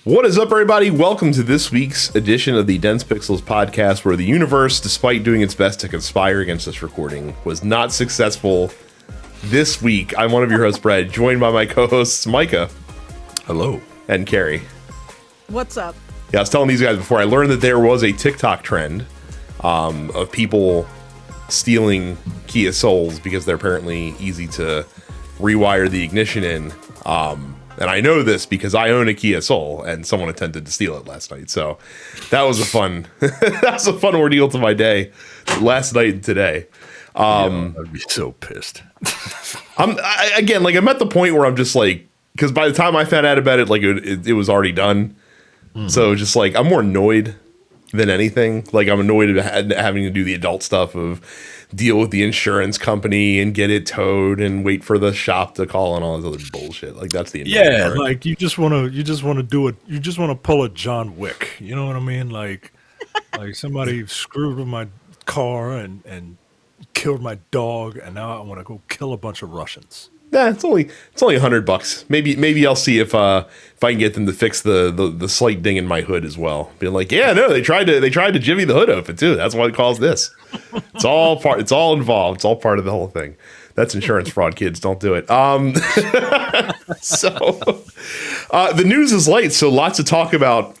What is up, everybody? Welcome to this week's edition of the Dense Pixels podcast, where the universe, despite doing its best to conspire against this recording, was not successful this week. I'm one of your hosts, Brad, joined by my co-hosts, Micah. Hello. And Carrie. What's up? Yeah, I was telling these guys before, I learned that there was a TikTok trend of people stealing Kia Souls because they're apparently easy to rewire the ignition in. And I know this because I own a Kia Soul, and someone attempted to steal it last night. So that was a fun, ordeal to my day, last night and today. I'd be so pissed. I'm at the point where I'm just like, because by the time I found out about it, like it was already done. Mm-hmm. So just like I'm more annoyed than anything. Like I'm annoyed at having to do the adult stuff of deal with the insurance company and get it towed and wait for the shop to call and all this other bullshit. Like that's the part. Like you just want to do it. You just want to pull a John Wick. You know what I mean? Like somebody screwed with my car and killed my dog, and now I want to go kill a bunch of Russians. Yeah, it's only $100. Maybe I'll see if I can get them to fix the slight ding in my hood as well. Being like, yeah, no, they tried to jivvy the hood open too. That's why it caused this. It's all involved. It's all part of the whole thing. That's insurance fraud, kids. Don't do it. So the news is light. So lots to talk about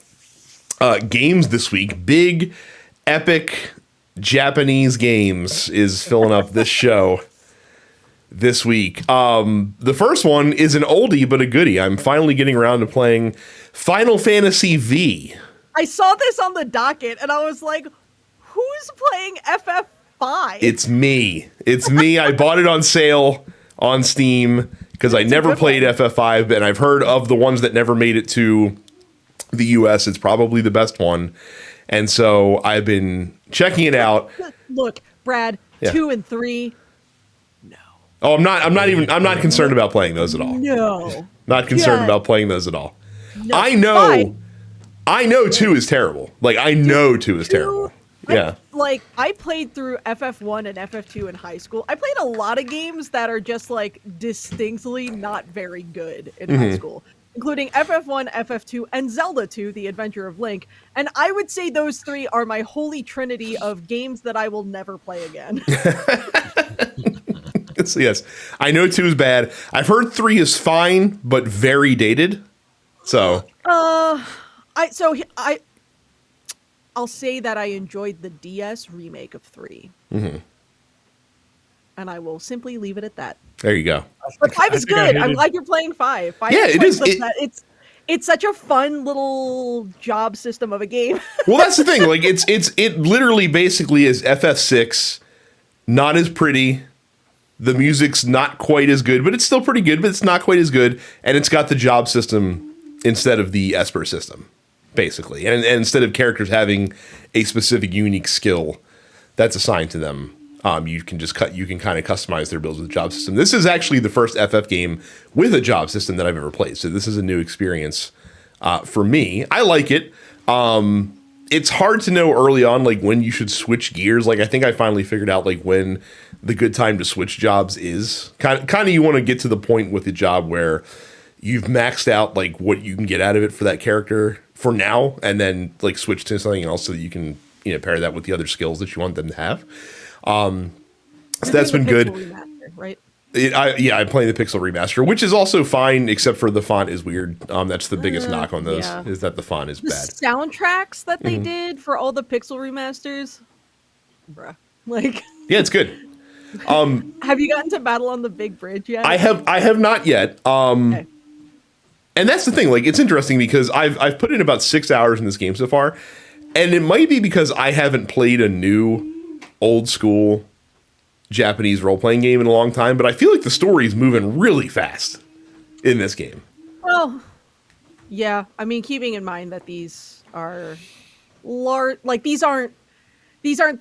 games this week. Big, epic Japanese games is filling up this show this week. The first one is an oldie but a goodie. I'm finally getting around to playing Final Fantasy V. I saw this on the docket and I was like, who's playing FF5? It's me. I bought it on sale on Steam because I never played FF5, and I've heard of the ones that never made it to the US. It's probably the best one. And so I've been checking it out. Look, Brad, 2 and 3. Oh, I'm not concerned about playing those at all. No. Not concerned about playing those at all. No. I know 2 is terrible. Like, I know 2 is terrible. Yeah. I played through FF1 and FF2 in high school. I played a lot of games that are just, like, distinctly not very good in high school, including FF1, FF2, and Zelda 2, The Adventure of Link. And I would say those 3 are my holy trinity of games that I will never play again. Yes, I know 2 is bad. I've heard 3 is fine, but very dated. So, I'll say that I enjoyed the DS remake of 3, and I will simply leave it at that. There you go. But 5 is good. I'm glad you're playing 5. 5 yeah, it is. It's such a fun little job system of a game. Well, that's the thing. Like, it literally basically is FF6, not as pretty. The music's not quite as good, but it's still pretty good, but it's not quite as good. And it's got the job system instead of the Esper system, basically. And instead of characters having a specific unique skill that's assigned to them, you can kind of customize their builds with the job system. This is actually the first FF game with a job system that I've ever played. So this is a new experience for me. I like it. It's hard to know early on, like, when you should switch gears. Like, I think I finally figured out, like, when the good time to switch jobs is. Kind of you want to get to the point with the job where you've maxed out, like, what you can get out of it for that character for now, and then, like, switch to something else so that you can, pair that with the other skills that you want them to have. So that's been good. Remaster, right? I'm playing the Pixel Remaster, which is also fine, except for the font is weird. That's the biggest knock on those, is that the font is bad. The soundtracks that they did for all the Pixel Remasters, bruh. Like, yeah, it's good. Have you gotten to Battle on the Big Bridge yet? I have not yet. Okay. And that's the thing. Like, it's interesting because I've put in about 6 hours in this game so far, and it might be because I haven't played a new old school Japanese role-playing game in a long time, but I feel like the story is moving really fast in this game. Well, yeah. I mean, keeping in mind that these are these aren't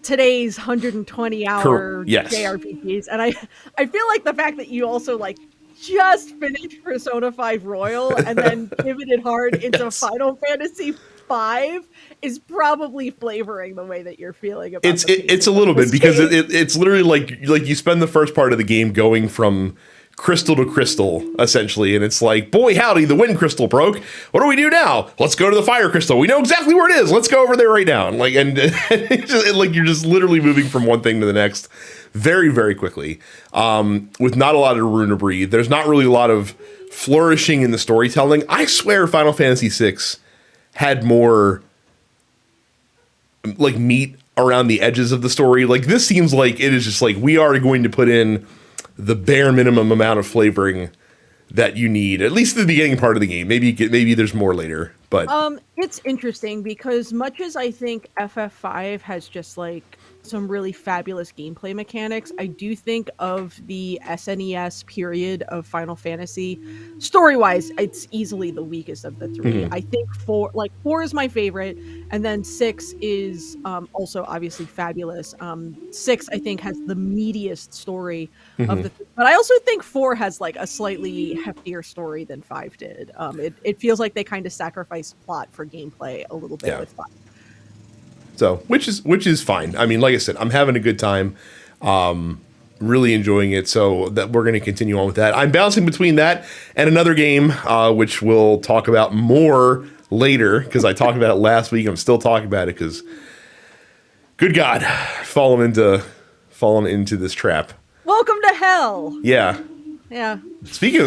today's 120-hour JRPGs, and I feel like the fact that you also just finished Persona 5 Royal and then pivoted hard into Final Fantasy 5 is probably flavoring the way that you're feeling about it's a little bit, because it's literally like you spend the first part of the game going from crystal to crystal, essentially. And it's like, boy, howdy, the wind crystal broke. What do we do now? Let's go to the fire crystal. We know exactly where it is. Let's go over there right now. And like you're just literally moving from one thing to the next very, very quickly, with not a lot of room to breathe. There's not really a lot of flourishing in the storytelling. I swear Final Fantasy VI had more like meat around the edges of the story. Like this seems like it is just like, we are going to put in the bare minimum amount of flavoring that you need, at least at the beginning part of the game. Maybe there's more later, but it's interesting because much as I think FF5 has just like some really fabulous gameplay mechanics, I do think of the SNES period of Final Fantasy, story-wise, it's easily the weakest of the three. I think four is my favorite, and then 6 is also obviously fabulous. 6 I think has the meatiest story of the but I also think 4 has like a slightly heftier story than 5 did. It feels like they kind of sacrificed plot for gameplay a little bit with 5. So, which is fine. I mean, like I said, I'm having a good time, really enjoying it. So that we're going to continue on with that. I'm bouncing between that and another game, which we'll talk about more later because I talked about it last week. I'm still talking about it because, good God, fallen into this trap. Welcome to hell. Yeah. Yeah. Speaking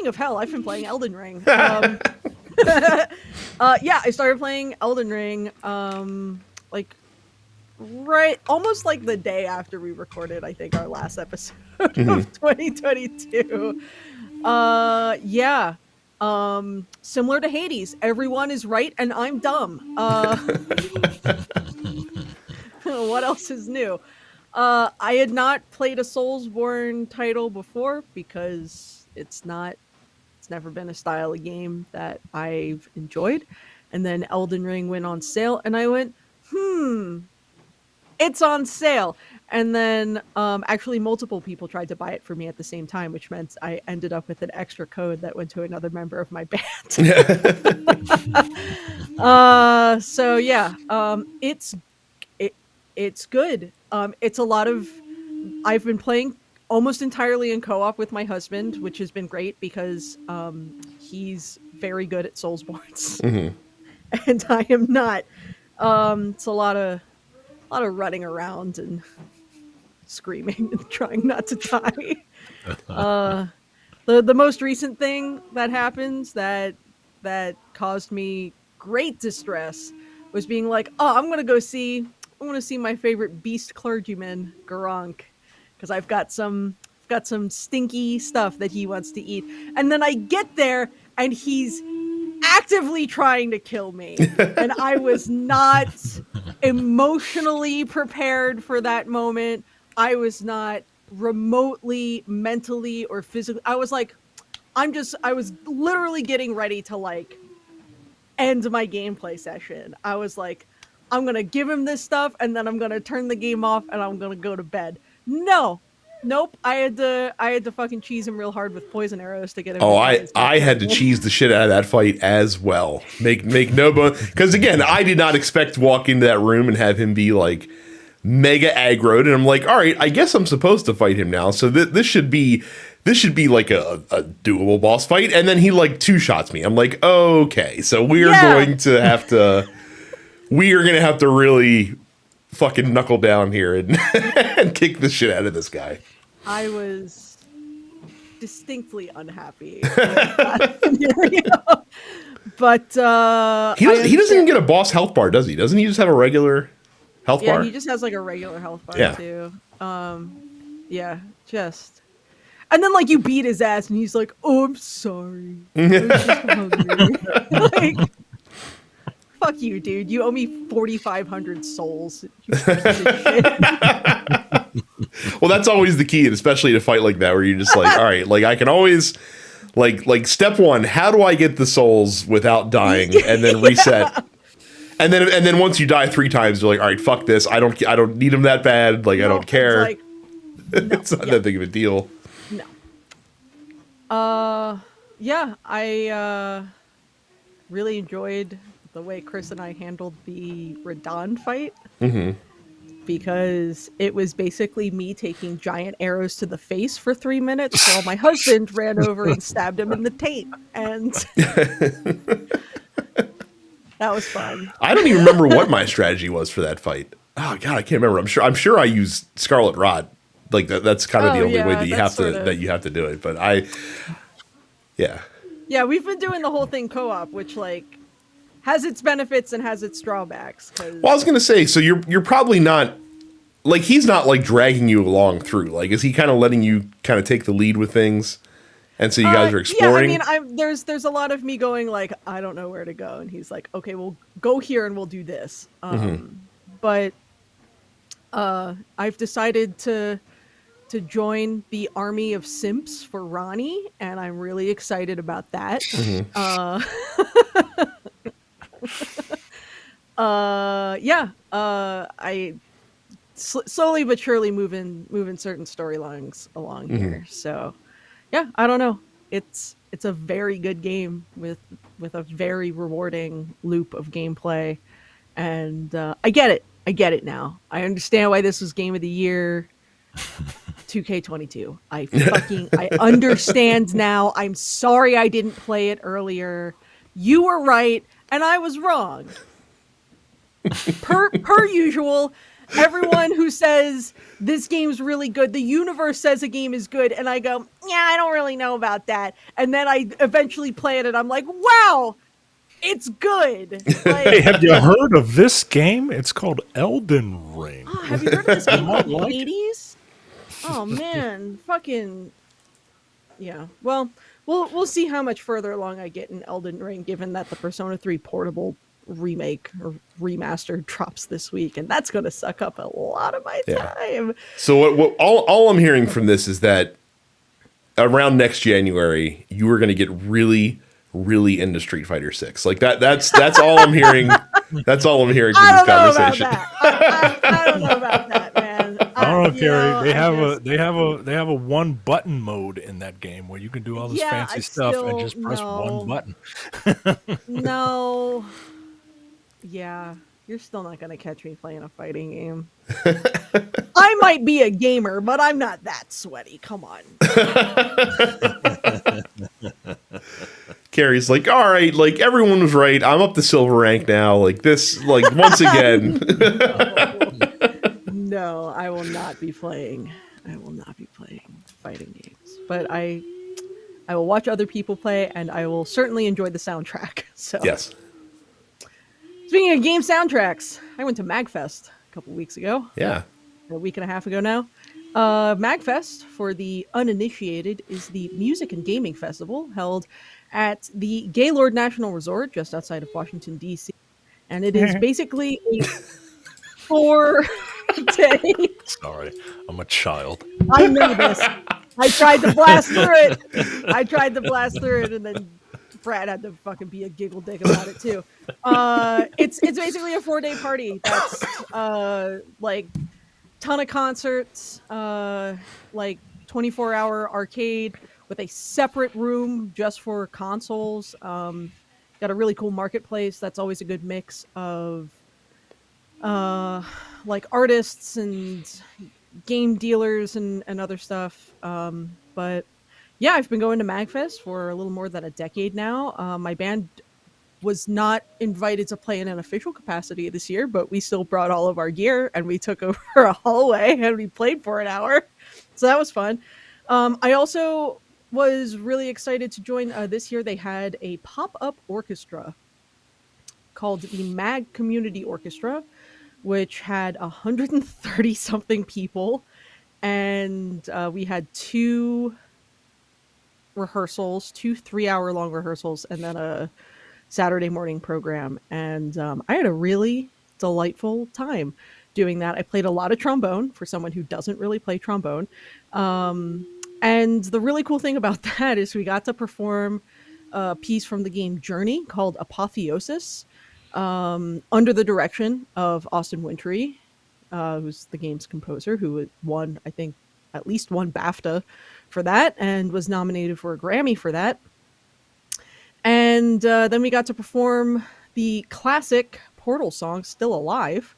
of hell, I've been playing Elden Ring. I started playing Elden Ring like right almost like the day after we recorded, I think, our last episode of 2022. Similar to Hades, everyone is right and I'm dumb. What else is new? I had not played a Soulsborne title before because it's never been a style of game that I've enjoyed. And then Elden Ring went on sale and I went, it's on sale. And then actually multiple people tried to buy it for me at the same time, which meant I ended up with an extra code that went to another member of my band. It's good. It's a lot of, I've been playing almost entirely in co-op with my husband, which has been great because he's very good at Soulsborne, and I am not. It's a lot of running around and screaming and trying not to die. The most recent thing that happened that caused me great distress was being like, oh, I want to see my favorite beast clergyman, Garunk, because I've got some stinky stuff that he wants to eat. And then I get there and he's actively trying to kill me. And I was not emotionally prepared for that moment. I was not remotely, mentally, or physically. I was like, I was literally getting ready to like end my gameplay session. I was like, I'm going to give him this stuff and then I'm going to turn the game off and I'm going to go to bed. Nope. I had to fucking cheese him real hard with poison arrows to get him. Oh, I had to cheese the shit out of that fight as well. Make no bone, because again, I did not expect to walk into that room and have him be like mega aggroed, and I'm like, all right, I guess I'm supposed to fight him now. So this should be like a doable boss fight. And then he like two shots me. I'm like, okay, so we are going to have to really fucking knuckle down here and, and kick the shit out of this guy. I was distinctly unhappy with that scenario. But he doesn't even get a boss health bar, does he? Doesn't he just have a regular health bar? Yeah, he just has like a regular health bar too. And then like you beat his ass and he's like, oh, I'm sorry. I was just hungry. Like, fuck you, dude. You owe me 4,500 souls. You piece of shit. Well, that's always the key, and especially to fight like that, where you're just like, all right, like I can always, like step one, how do I get the souls without dying, and then reset, and then once you die 3 times, you're like, all right, fuck this. I don't need them that bad. Like I don't care. It's, like, no, it's not that big of a deal. No. I really enjoyed the way Chris and I handled the Radon fight. because it was basically me taking giant arrows to the face for 3 minutes while my husband ran over and stabbed him in the taint. And that was fun. I don't even remember what my strategy was for that fight. Oh God, I can't remember. I'm sure I used Scarlet Rod. Like that's kind of the only way that you have to do it. But yeah, we've been doing the whole thing co-op, which like has its benefits and has its drawbacks. Well, I was gonna say, so you're probably not like he's not like dragging you along through. Like, is he kind of letting you kind of take the lead with things? And so you guys are exploring. Yeah, I mean, there's a lot of me going like, I don't know where to go, and he's like, okay, we'll go here and we'll do this. But I've decided to join the army of simps for Ronnie, and I'm really excited about that. I slowly but surely moving certain storylines along here. So yeah, I don't know. It's a very good game with a very rewarding loop of gameplay, and I get it now. I understand why this was Game of the Year 2K22. I understand now. I'm sorry I didn't play it earlier. You were right and I was wrong. Per usual, everyone who says this game's really good, the universe says a game is good, and I go, yeah, I don't really know about that. And then I eventually play it and I'm like, wow, it's good. Like, hey, have you heard of this game? It's called Elden Ring. Oh, have you heard of this game called the 80s? Oh man, fucking yeah. Well, we'll see how much further along I get in Elden Ring, given that the Persona 3 portable remake or remaster drops this week, and that's going to suck up a lot of my time. So what all I'm hearing from this is that around next January, you are going to get really into Street Fighter 6. Like that's all I'm hearing. That's all I'm hearing from this conversation. I don't know about that, man. I don't know, Carrie. They have a one button mode in that game where you can do all this fancy stuff and just press one button. No. Yeah, you're still not going to catch me playing a fighting game. I might be a gamer, but I'm not that sweaty. Come on. Carrie's like, all right, like everyone was right. I'm up to silver rank now. Like this, like once again. No, I will not be playing. Fighting games. But I will watch other people play, and I will certainly enjoy the soundtrack. So yes. Speaking of game soundtracks, I went to MagFest a couple weeks ago. Yeah. A week and a half ago now. MagFest, for the uninitiated, is the music and gaming festival held at the Gaylord National Resort just outside of Washington, D.C. And it is basically a 4-day... Sorry, I'm a child. I know this. I tried to blast through it. And then Brad had to fucking be a giggle dick about it too. It's basically a 4-day party. That's like ton of concerts, like 24-hour arcade with a separate room just for consoles. Got a really cool marketplace. That's always a good mix of like artists and game dealers and other stuff. But yeah, I've been going to MagFest for a little more than a decade now. My band was not invited to play in an official capacity this year, but we still brought all of our gear and we took over a hallway and we played for an hour. So that was fun. I also was really excited to join this year. They had a pop-up orchestra called the Mag Community Orchestra, which had 130 something people. And we had 2 rehearsals, 2 3-hour long rehearsals, and then a Saturday morning program. And I had a really delightful time doing that. I played a lot of trombone for someone who doesn't really play trombone. And the really cool thing about that is we got to perform a piece from the game Journey called Apotheosis, under the direction of Austin Wintory, who's the game's composer, who won, I think, at least one BAFTA for that and was nominated for a Grammy for that. And then we got to perform the classic Portal song Still Alive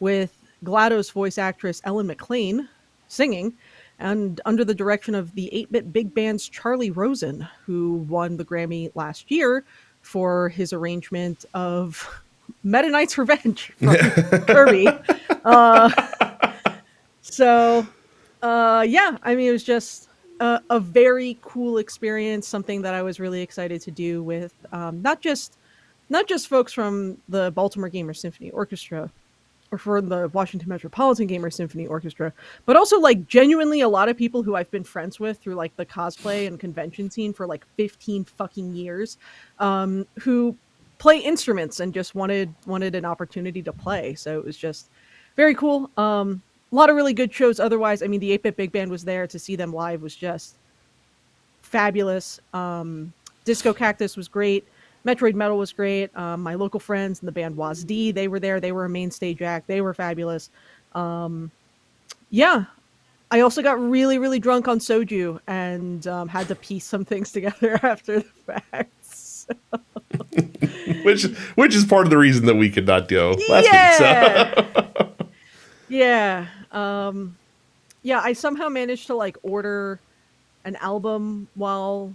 with GLaDOS voice actress Ellen McLean singing, and under the direction of the 8-bit big band's Charlie Rosen, who won the Grammy last year for his arrangement of Meta Knight's Revenge from Kirby. Yeah, I mean, it was just a very cool experience, something that I was really excited to do with not just folks from the Baltimore Gamers Symphony Orchestra or for the Washington Metropolitan Gamers Symphony Orchestra, but also like genuinely a lot of people who I've been friends with through like the cosplay and convention scene for like 15 fucking years, who play instruments and just wanted an opportunity to play. So it was just very cool. A lot of really good shows otherwise. I mean, the 8-bit big band was there. To see them live was just fabulous. Disco Cactus was great. Metroid Metal was great. My local friends in the band WASD, they were there. They were a main stage act. They were fabulous. Yeah. I also got really, really drunk on soju and had to piece some things together after the fact. So. which is part of the reason that we could not go last week. So. Yeah. Yeah, I somehow managed to like order an album while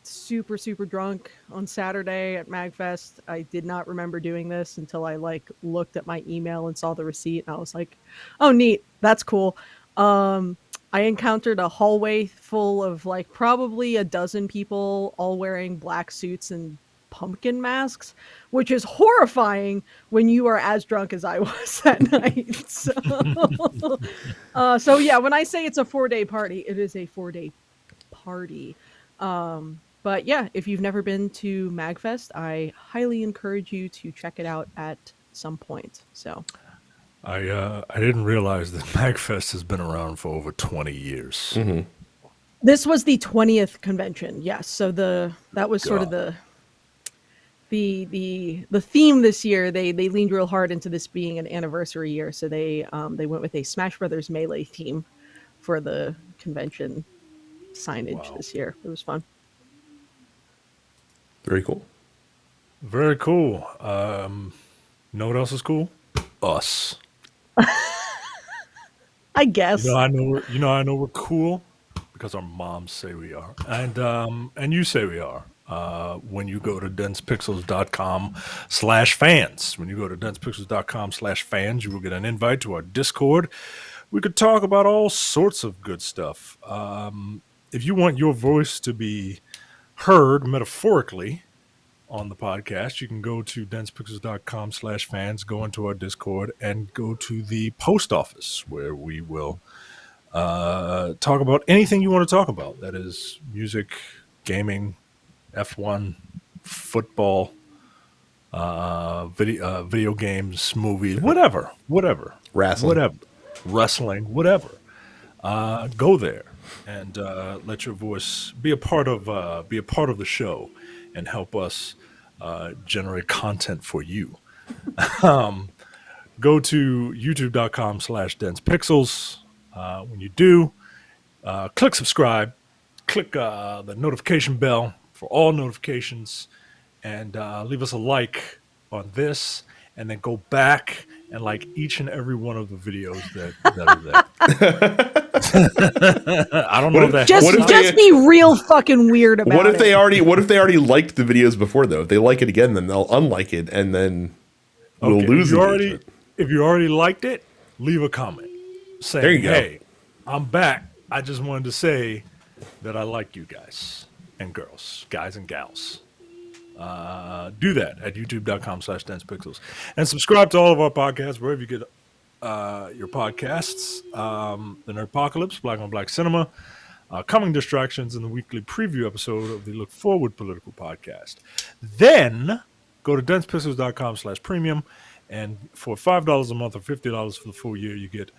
super, super drunk on Saturday at MagFest. I did not remember doing this until I like looked at my email and saw the receipt, and I was like, oh, neat. That's cool. I encountered a hallway full of like probably a dozen people all wearing black suits and pumpkin masks, which is horrifying when you are as drunk as I was that night. So yeah, when I say it's a 4-day party, it is a 4-day party. But yeah, if you've never been to MagFest, I highly encourage you to check it out at some point. So I didn't realize that MagFest has been around for over 20 years. Mm-hmm. This was the 20th convention. Yes, so that was sort of the theme this year. They leaned real hard into this being an anniversary year, so they went with a Smash Brothers Melee theme for the convention signage this year. It was fun. Very cool. Very cool. Know what else is cool? Us. I guess. I know we're cool because our moms say we are, and you say we are. When you go to densepixels.com/fans. When you go to densepixels.com/fans, you will get an invite to our Discord. We could talk about all sorts of good stuff. If you want your voice to be heard metaphorically on the podcast, you can go to densepixels.com/fans, go into our Discord, and go to the post office where we will talk about anything you want to talk about. That is music, gaming, F1, football, video games, movies, whatever, wrestling, whatever. Go there and let your voice be a part of the show and help us generate content for you. Go to youtube.com/densepixels. When you do, click subscribe, click the notification bell for all notifications, and leave us a like on this, and then go back and like each and every one of the videos that are there. I don't know that. Just be real fucking weird about it. What if they already liked the videos before though? If they like it again, then they'll unlike it, and then we'll lose it. If you already liked it, leave a comment saying, "Hey, I'm back. I just wanted to say that I like you guys and girls, guys and gals." Do that at youtube.com/densepixels, and subscribe to all of our podcasts wherever you get your podcasts. The Nerdpocalypse, Black on Black Cinema, Coming Distractions, and the weekly preview episode of the Look Forward Political Podcast. Then go to densepixels.com/premium, and for $5 a month or $50 for the full year, you get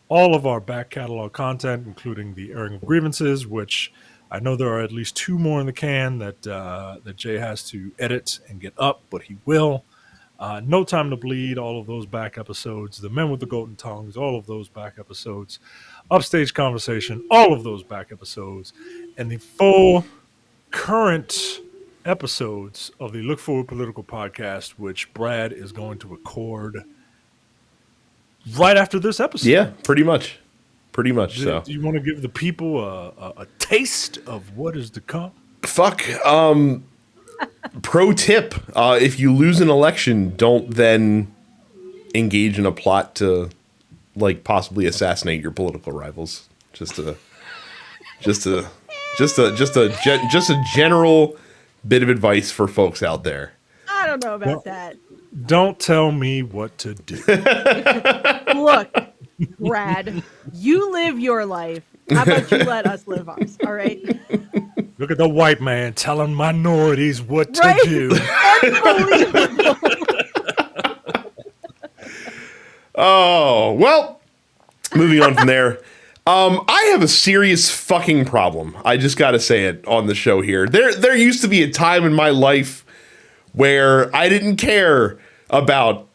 all of our back catalog content, including the airing of grievances, which I know there are at least 2 more in the can that Jay has to edit and get up, but he will. No Time to Bleed, all of those back episodes. The Men with the Golden Tongues, all of those back episodes. Upstage Conversation, all of those back episodes. And the full current episodes of the Look Forward Political Podcast, which Brad is going to record right after this episode. Yeah, pretty much. So, do you want to give the people a taste of what is to come? Fuck. Pro tip: if you lose an election, don't then engage in a plot to, like, possibly assassinate your political rivals. Just a general bit of advice for folks out there. I don't know about that. Don't tell me what to do. Look, Brad, you live your life. How about you let us live ours? All right. Look at the white man telling minorities what to do. Unbelievable. Oh, well, moving on from there. I have a serious fucking problem. I just got to say it on the show here. There used to be a time in my life where I didn't care about,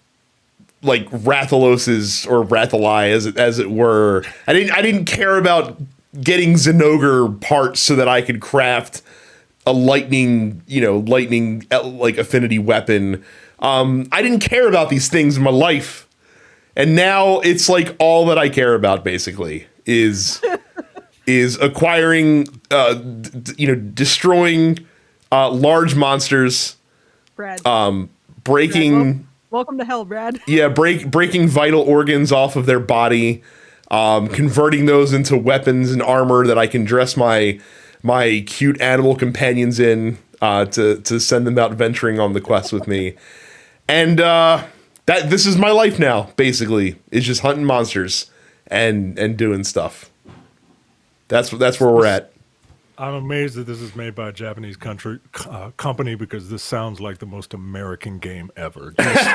like, Rathalos's or Rathali as it were. I didn't care about getting Zinogre parts so that I could craft a lightning like affinity weapon. I didn't care about these things in my life, and now it's like all that I care about basically is acquiring, destroying large monsters, Brad. Breaking. Welcome to hell, Brad. Yeah, breaking vital organs off of their body, converting those into weapons and armor that I can dress my cute animal companions in to send them out venturing on the quest with me. And this is my life now, basically. It's just hunting monsters and doing stuff. That's where we're at. I'm amazed that this is made by a Japanese company because this sounds like the most American game ever. Just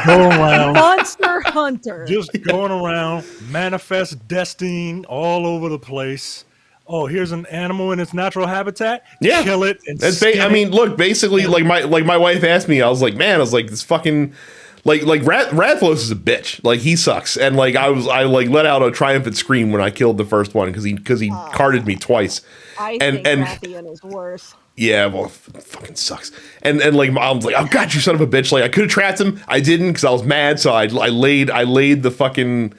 go around, Monster Hunter. just going around, manifest destiny all over the place. Oh, here's an animal in its natural habitat. Yeah, kill it. And look, basically, like my wife asked me, I was like, this fucking. Like Radflos is a bitch. Like, he sucks, and like I let out a triumphant scream when I killed the first one because he carded me twice. I think Rathian is worse. Yeah, well, it fucking sucks. And like Mom's like, oh god, you son of a bitch! Like, I could have trapped him, I didn't because I was mad. So I laid the fucking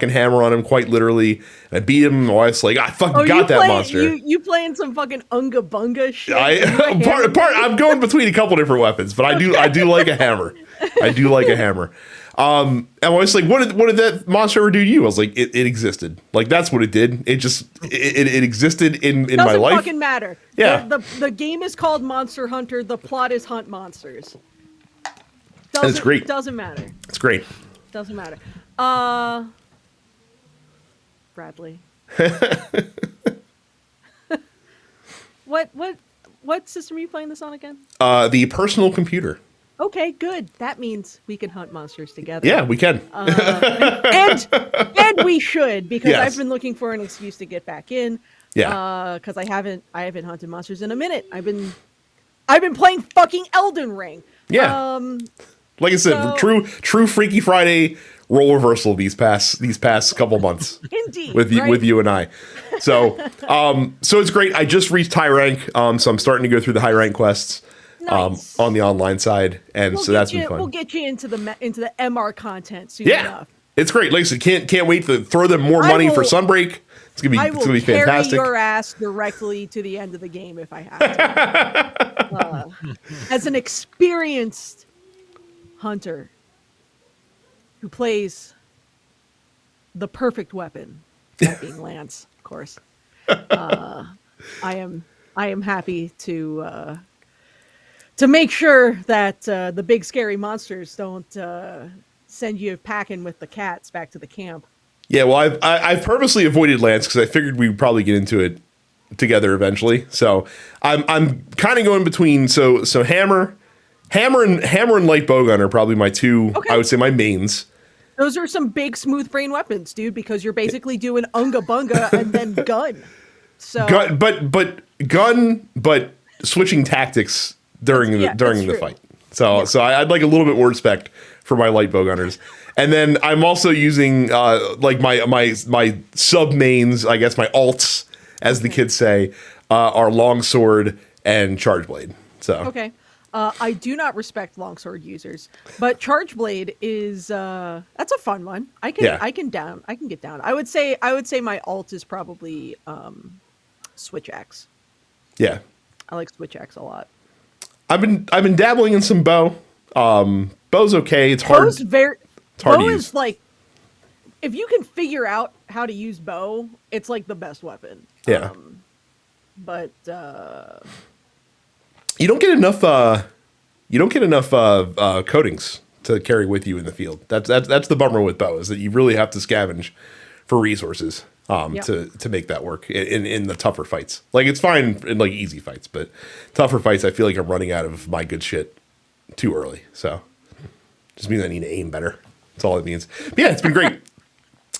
hammer on him, quite literally. And I beat him. My wife's like, I fucking got that monster. You playing some fucking unga bunga shit? I'm going between a couple different weapons, but I do like a hammer. I do like a hammer. And I was like, what did that monster ever do to you? I was like, it existed. Like, that's what it did. It just it existed in my life. Doesn't fucking matter. Yeah. The game is called Monster Hunter. The plot is hunt monsters. It's great. Doesn't matter. It's great. Doesn't matter. Bradley. What system are you playing this on again? The personal computer. Okay, good. That means we can hunt monsters together. Yeah, we can. And we should, because Yes. I've been looking for an excuse to get back in. Yeah. Because I haven't hunted monsters in a minute. I've been playing fucking Elden Ring. Yeah. Like I said, true Freaky Friday role reversal these past couple months. Indeed. With you and I. So so it's great. I just reached high rank, so I'm starting to go through the high rank quests. Nice. On the online side, and so that's been fun. We'll get you into the MR content soon Yeah, enough. it's great. Like I said, can't wait to throw them more money for Sunbreak. It's gonna be fantastic. Carry your ass directly to the end of the game if I have to. As an experienced hunter who plays the perfect weapon, that being Lance, of course, I am happy to make sure that the big scary monsters don't send you packing with the cats back to the camp. Yeah, well, I've purposely avoided Lance because I figured we'd probably get into it together eventually. So I'm kind of going between so Hammer and Light Bowgun are probably my two. Okay. I would say my mains. Those are some big smooth brain weapons, dude, because you're basically doing unga bunga and then gun. So but switching tactics during the fight. So I'd like a little bit more respect for my light bowgunners. And then I'm also using like my sub mains, I guess my alts, as the kids say, are longsword and charge blade. So okay. I do not respect longsword users, but Charge Blade is that's a fun one. I can get down. I would say my alt is probably Switch Axe. Yeah. I like Switch Axe a lot. I've been dabbling in some bow. Bow's okay. It's hard. Bow is like, if you can figure out how to use bow, it's like the best weapon. Yeah. But you don't get enough. You don't get enough coatings to carry with you in the field. That's the bummer with bow, is that you really have to scavenge for resources to make that work in the tougher fights. Like, it's fine in like easy fights, but tougher fights, I feel like I'm running out of my good shit too early. So just means I need to aim better. That's all it means. But yeah, it's been great.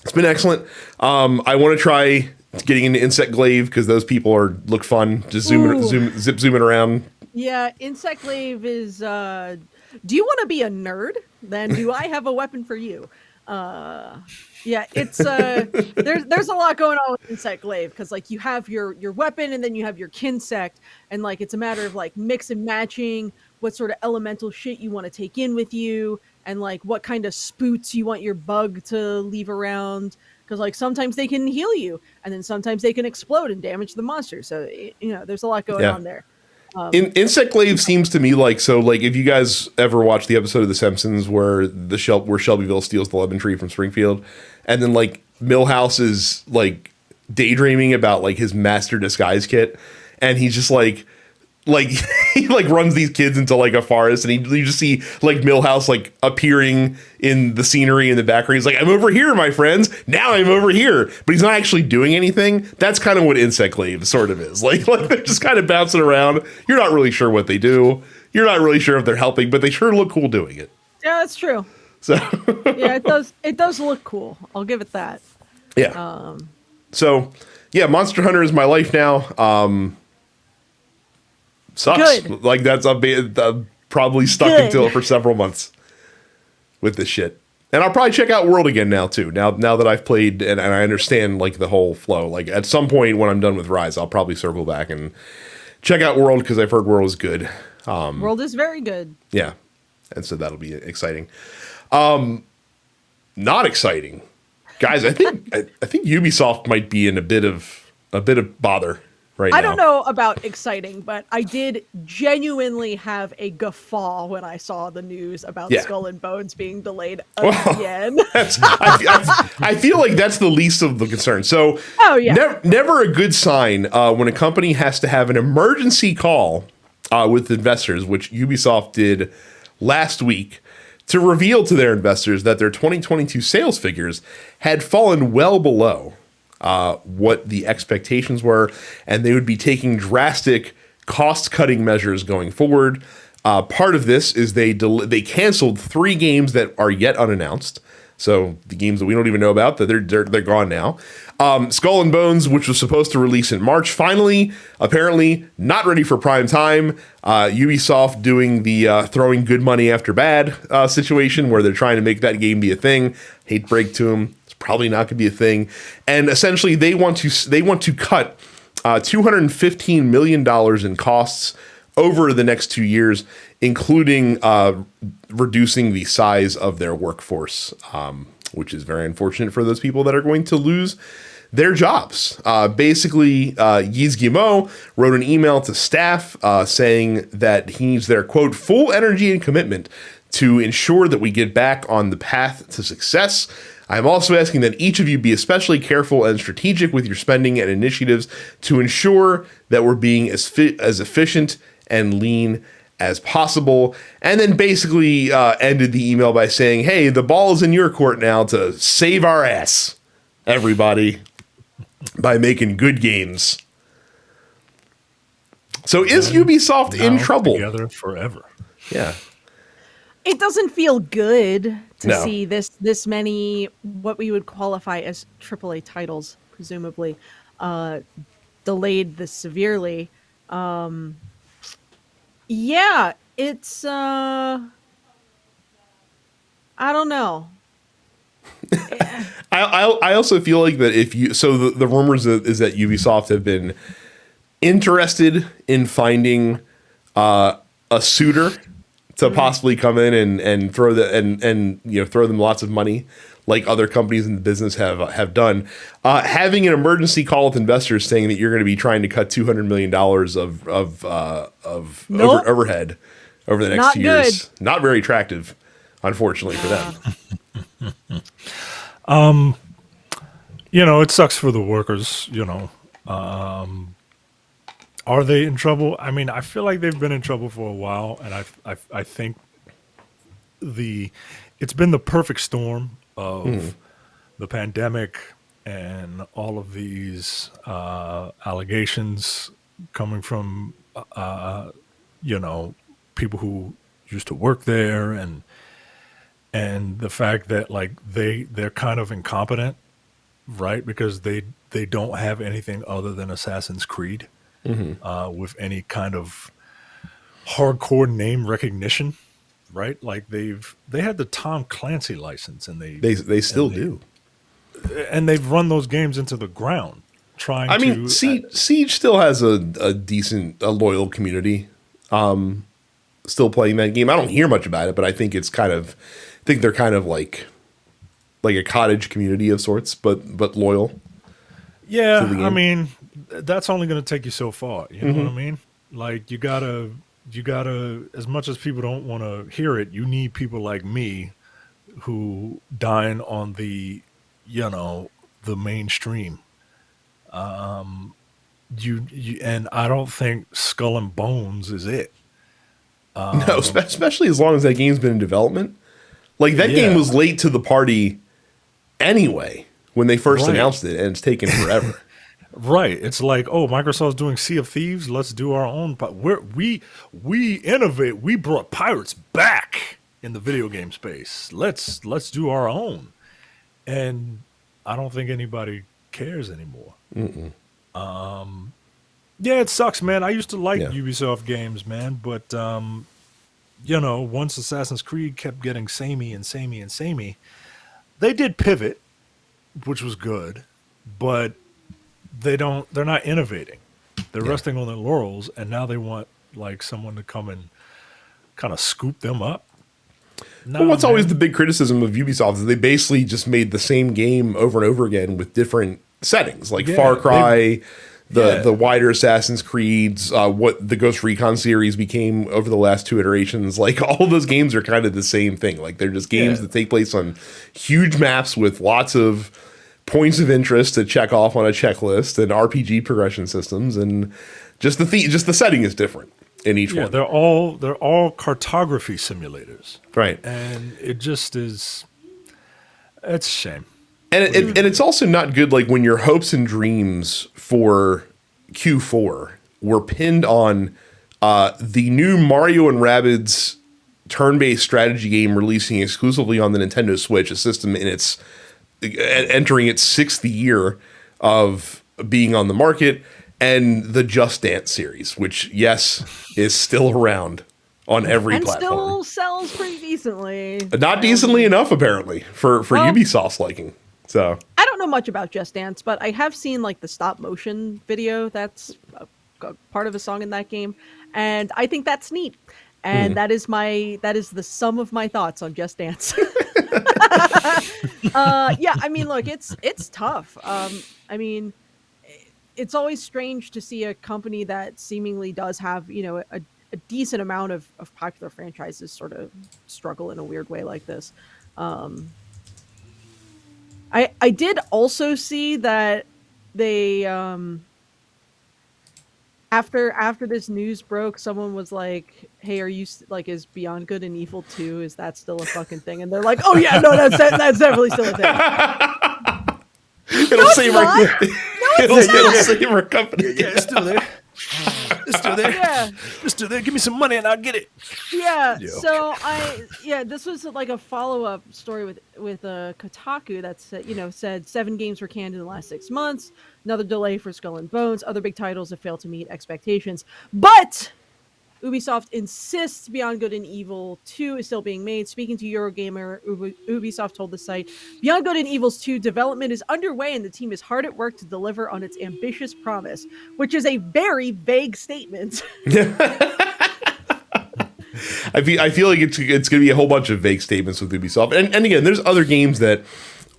It's been excellent. I want to try getting into Insect Glaive because those people look fun. Just zooming around. Yeah, Insect Glaive is. Do you want to be a nerd? Then do I have a weapon for you? Yeah, it's there's a lot going on with Insect Glaive, because like you have your weapon and then you have your kinsect, and like it's a matter of like mix and matching what sort of elemental shit you want to take in with you, and like what kind of spoots you want your bug to leave around, because like sometimes they can heal you and then sometimes they can explode and damage the monster. So there's a lot going on there. Insect Glaive seems to me like, so like if you guys ever watch the episode of The Simpsons where where Shelbyville steals the lemon tree from Springfield, and then like Millhouse is like daydreaming about like his master disguise kit, and he's just like he like runs these kids into like a forest, and you just see like Millhouse like appearing in the scenery in the background. He's like, I'm over here, my friends. Now I'm over here, but he's not actually doing anything. That's kind of what Insect Glaive sort of is. Like they're just kind of bouncing around. You're not really sure what they do. You're not really sure if they're helping, but they sure look cool doing it. Yeah, that's true. So yeah, it does look cool. I'll give it that. Yeah. So yeah, Monster Hunter is my life now. Sucks. Good. Like I'm probably stuck until for several months with this shit. And I'll probably check out World again now too. Now that I've played and I understand like the whole flow. Like at some point when I'm done with Rise, I'll probably circle back and check out World, because I've heard World is good. World is very good. Yeah. And so that'll be exciting. Not exciting. Guys, I think Ubisoft might be in a bit of bother right now. I don't know about exciting, but I did genuinely have a guffaw when I saw the news about Skull and Bones being delayed again. I feel like that's the least of the concern. So, never a good sign when a company has to have an emergency call with investors, which Ubisoft did last week, to reveal to their investors that their 2022 sales figures had fallen well below what the expectations were, and they would be taking drastic cost-cutting measures going forward. Part of this is they canceled 3 games that are yet unannounced. So the games that we don't even know about, that they're gone now. Skull and Bones, which was supposed to release in March, finally, apparently not ready for prime time. Ubisoft doing the throwing good money after bad situation, where they're trying to make that game be a thing. Hate to break to them, it's probably not going to be a thing. And essentially, they want to cut $215 million in costs over the next 2 years, including reducing the size of their workforce, which is very unfortunate for those people that are going to lose their jobs. Basically, Yves Guillemot wrote an email to staff saying that he needs their, quote, full energy and commitment to ensure that we get back on the path to success. I'm also asking that each of you be especially careful and strategic with your spending and initiatives to ensure that we're being as efficient and lean as possible. And then basically ended the email by saying, hey, the ball is in your court now to save our ass, everybody, by making good games. So is Ubisoft in trouble? Together forever. Yeah. It doesn't feel good to see this many, what we would qualify as AAA titles, presumably, delayed this severely. Yeah, it's I don't know. I also feel like that the rumors is that Ubisoft have been interested in finding a suitor to possibly come in and throw throw them lots of money, like other companies in the business have done. Having an emergency call with investors saying that you're going to be trying to cut $200 million of overhead over the next 2 years, not very attractive, unfortunately for them. It sucks for the workers. Are they in trouble? I mean, I feel like they've been in trouble for a while, and I think it's been the perfect storm of the pandemic and all of these allegations coming from people who used to work there, and the fact that like they're kind of incompetent, right? Because they don't have anything other than Assassin's Creed. With any kind of hardcore name recognition, right? Like they had the Tom Clancy license, and they still do, and they've run those games into the ground. Siege still has a loyal community, still playing that game. I don't hear much about it, but I think they're kind of like a cottage community of sorts, but loyal. Yeah, I mean, that's only going to take you so far. You know what I mean? Like you gotta, as much as people don't want to hear it, you need people like me who dine on the mainstream. And I don't think Skull and Bones is it. No, especially as long as that game's been in development. Like that game was late to the party anyway when they first announced it, and it's taken forever. Right. It's like, oh, Microsoft's doing Sea of Thieves. Let's do our own. But we innovate. We brought pirates back in the video game space. Let's do our own. And I don't think anybody cares anymore. Yeah, it sucks, man. I used to like Ubisoft games, man. But, once Assassin's Creed kept getting samey, they did pivot, which was good. But they're not innovating. They're resting on their laurels, and now they want like someone to come and kind of scoop them up. Well, what's always the big criticism of Ubisoft is they basically just made the same game over and over again with different settings, like Far Cry, the wider Assassin's Creeds, what the Ghost Recon series became over the last two iterations. Like all of those games are kind of the same thing. Like they're just games that take place on huge maps with lots of points of interest to check off on a checklist, and RPG progression systems, and just the setting is different in each one. They're all cartography simulators, right? And it just is. It's a shame. And it's also not good. Like when your hopes and dreams for Q4 were pinned on the new Mario and Rabbids turn-based strategy game releasing exclusively on the Nintendo Switch, a system in its entering its 6th year of being on the market, and the Just Dance series, which is still around on every platform. And still sells pretty decently. Not decently enough, apparently, for Ubisoft's liking. So I don't know much about Just Dance, but I have seen like the stop motion video that's part of a song in that game, and I think that's neat. And that is the sum of my thoughts on Just Dance. I mean, look, it's tough. I mean, it's always strange to see a company that seemingly does have, a decent amount of popular franchises sort of struggle in a weird way like this. I did also see that they after this news broke, someone was like, "Hey, are you like, is Beyond Good and Evil 2, is that still a fucking thing?" And they're like, "Oh yeah, no, that's definitely still a thing." It'll save our company. Yeah, it's still there. It's still there. Yeah. It's still there. Give me some money and I'll get it. Yeah. So this was like a follow-up story with Kotaku that said 7 games were canned in the last 6 months. Another delay for Skull and Bones. Other big titles have failed to meet expectations. But Ubisoft insists Beyond Good and Evil 2 is still being made. Speaking to Eurogamer, Ubisoft told the site, Beyond Good and Evil's 2 development is underway and the team is hard at work to deliver on its ambitious promise, which is a very vague statement. I feel like it's going to be a whole bunch of vague statements with Ubisoft. And again, there's other games that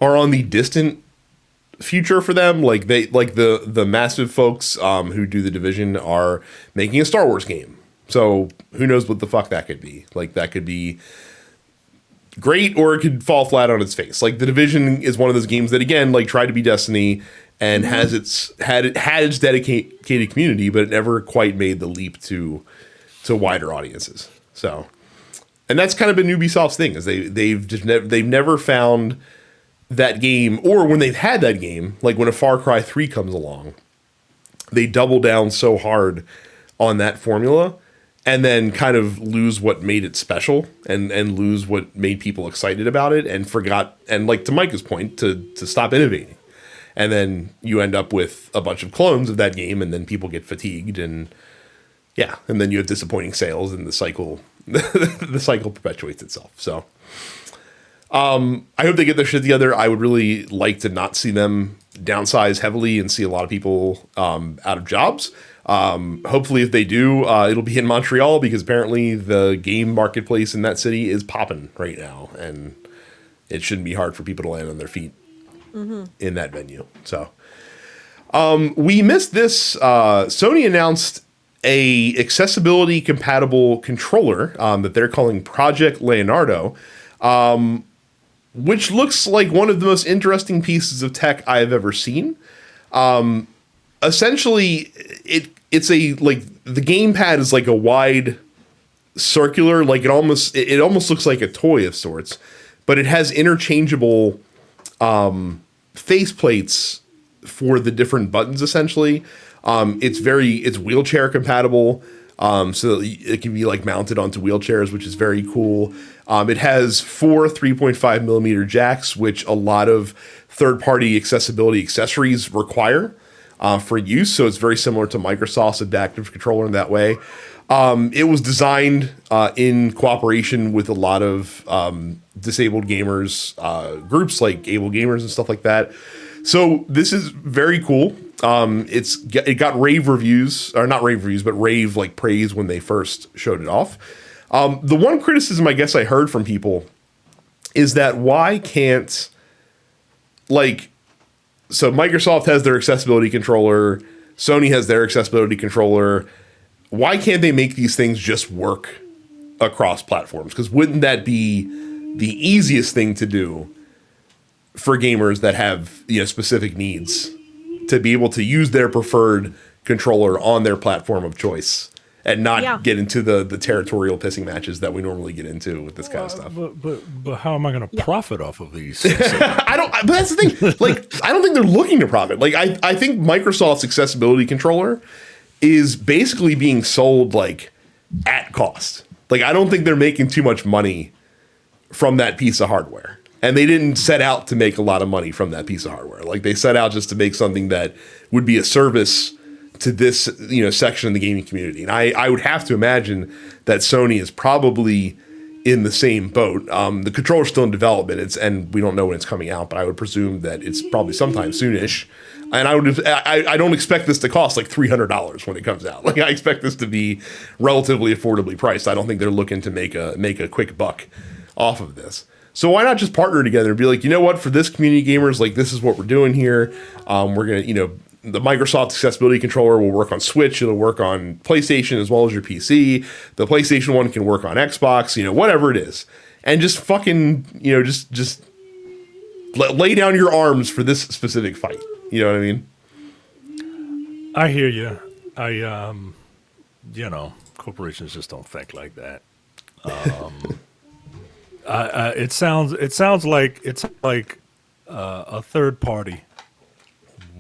are on the distant future for them. Like the massive folks who do The Division are making a Star Wars game. So who knows what the fuck that could be. Like that could be great, or it could fall flat on its face. Like The Division is one of those games that, again, like tried to be Destiny and had its dedicated community, but it never quite made the leap to wider audiences. So, and that's kind of been Ubisoft's thing, is they've never found that game, or when they've had that game, like when a Far Cry 3 comes along, they double down so hard on that formula and then kind of lose what made it special and lose what made people excited about it, and forgot, and like to Micah's point, to stop innovating. And then you end up with a bunch of clones of that game, and then people get fatigued, and and then you have disappointing sales, and the cycle perpetuates itself. So I hope they get their shit together. I would really like to not see them downsize heavily and see a lot of people out of jobs. Hopefully if they do, it'll be in Montreal, because apparently the game marketplace in that city is popping right now, and it shouldn't be hard for people to land on their feet in that venue. So we missed this. Sony announced a accessibility compatible controller that they're calling Project Leonardo, which looks like one of the most interesting pieces of tech I have ever seen. Essentially, it's a, like, the gamepad is like a wide circular, like it almost looks like a toy of sorts, but it has interchangeable face plates for the different buttons. Essentially, it's wheelchair compatible, so it can be like mounted onto wheelchairs, which is very cool. It has 4 3.5 millimeter jacks, which a lot of third-party accessibility accessories require for use. So it's very similar to Microsoft's adaptive controller in that way. It was designed in cooperation with a lot of disabled gamers groups, like Able Gamers and stuff like that. So this is very cool. It got rave reviews, or not rave reviews, but rave like praise when they first showed it off. The one criticism I guess I heard from people is that why can't, like, so Microsoft has their accessibility controller, Sony has their accessibility controller. Why can't they make these things just work across platforms? Because wouldn't that be the easiest thing to do for gamers that have, specific needs, to be able to use their preferred controller on their platform of choice and not get into the territorial pissing matches that we normally get into with this kind of stuff. But how am I going to profit off of these? But that's the thing. Like, I don't think they're looking to profit. Like, I think Microsoft's accessibility controller is basically being sold like at cost. Like, I don't think they're making too much money from that piece of hardware. And they didn't set out to make a lot of money from that piece of hardware. Like, they set out just to make something that would be a service to this, section of the gaming community. And I would have to imagine that Sony is probably in the same boat. The controller's still in development, and we don't know when it's coming out, but I would presume that it's probably sometime soonish. And I don't expect this to cost like $300 when it comes out. Like, I expect this to be relatively affordably priced. I don't think they're looking to make a quick buck off of this. So why not just partner together and be like, you know what, for this community gamers, like, this is what we're doing here. We're going to, the Microsoft accessibility controller will work on Switch. It'll work on PlayStation as well as your PC. The PlayStation 1 can work on Xbox, whatever it is. And just fucking, just lay down your arms for this specific fight. You know what I mean? I hear you. Corporations just don't think like that. It sounds like a third party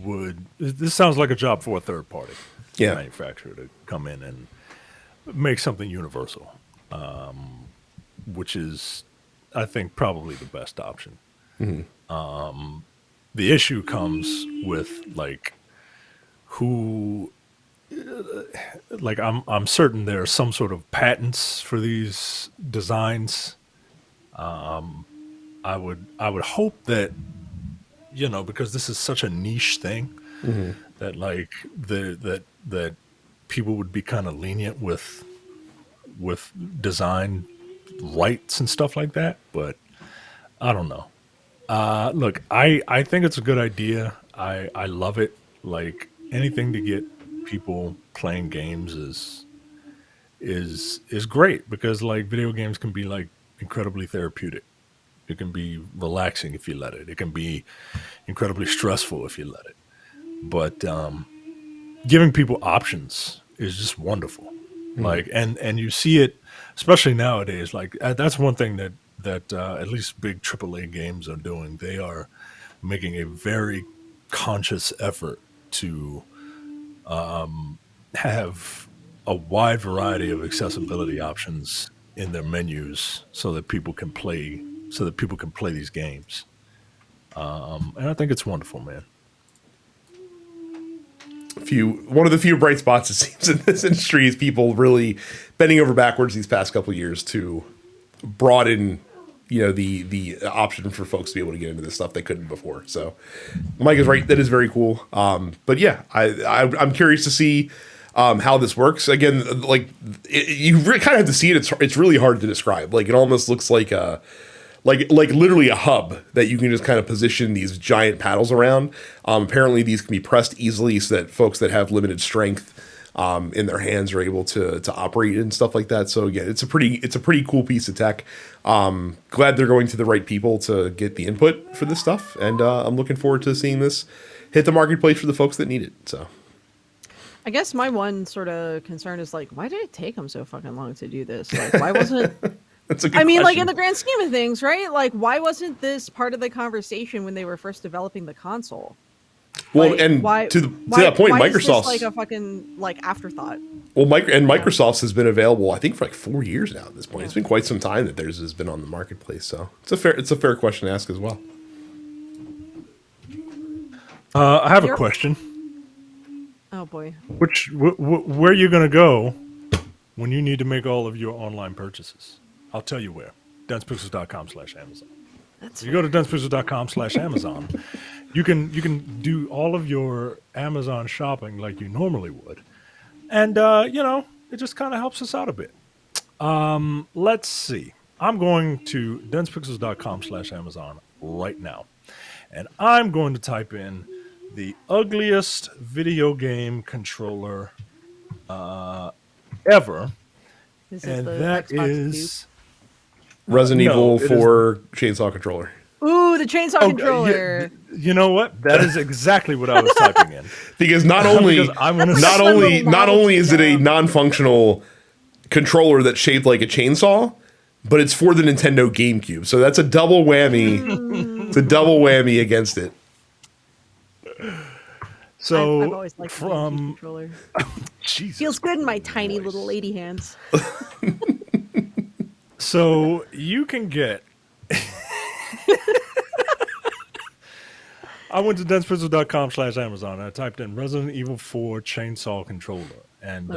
would. This sounds like a job for a third party manufacturer to come in and make something universal, which is, I think, probably the best option. Mm-hmm. The issue comes with who. I'm certain there are some sort of patents for these designs. I would hope that, because this is such a niche thing, mm-hmm. that that people would be kind of lenient with with design rights and stuff like that. But I don't know. Look, I think it's a good idea. I love it. Like anything to get people playing games is great because like video games can be like incredibly therapeutic. It can be relaxing if you let it. It can be incredibly stressful if you let it. But giving people options is just wonderful. Like and you see it, especially nowadays. Like that's one thing that at least big AAA games are doing. They are making a very conscious effort to have a wide variety of accessibility options in their menus so that people can play these games. And I think it's wonderful, man. One of the few bright spots it seems in this industry is people really bending over backwards these past couple of years to broaden, the option for folks to be able to get into this stuff they couldn't before. So Mike is right. That is very cool. But yeah, I'm curious to see how this works. Again, like you kind of have to see it. It's really hard to describe. Like it almost looks like like literally a hub that you can just kind of position these giant paddles around. Apparently these can be pressed easily so that folks that have limited strength in their hands are able to operate and stuff like that. So again, it's a pretty cool piece of tech. Glad they're going to the right people to get the input for this stuff. And I'm looking forward to seeing this hit the marketplace for the folks that need it. So I guess my one sort of concern is like, why did it take them so fucking long to do this? Like, why wasn't that's a good I mean, like question. in the grand scheme of things, right? Like, why wasn't this part of the conversation when they were first developing the console? Well, Like, and why, to that point, why is this Microsoft's like a fucking like afterthought. well, Microsoft's has been available, I think, for like 4 years now. At this point, It's been quite some time that theirs has been on the marketplace. So it's a fair question to ask as well. I have a question. Oh boy. Where are you going to go when you need to make all of your online purchases? I'll tell you where. DensePixels.com/Amazon. If you go to DensePixels.com/Amazon, you can do all of your Amazon shopping like you normally would. And, it just kind of helps us out a bit. Let's see. I'm going to DensePixels.com/Amazon right now. And I'm going to type in the ugliest video game controller ever. And that is Resident Evil 4 chainsaw controller. Ooh, the chainsaw controller. You know what? That is exactly what I was typing in. Because not only is it a non-functional controller that's shaped like a chainsaw, but it's for the Nintendo GameCube. So that's a double whammy. It's a double whammy against it. So I've always liked the GameCube controller. Jesus Feels good in my tiny little lady hands. So you can get. I went to DensePixels.com/Amazon. I typed in Resident Evil 4 chainsaw controller, and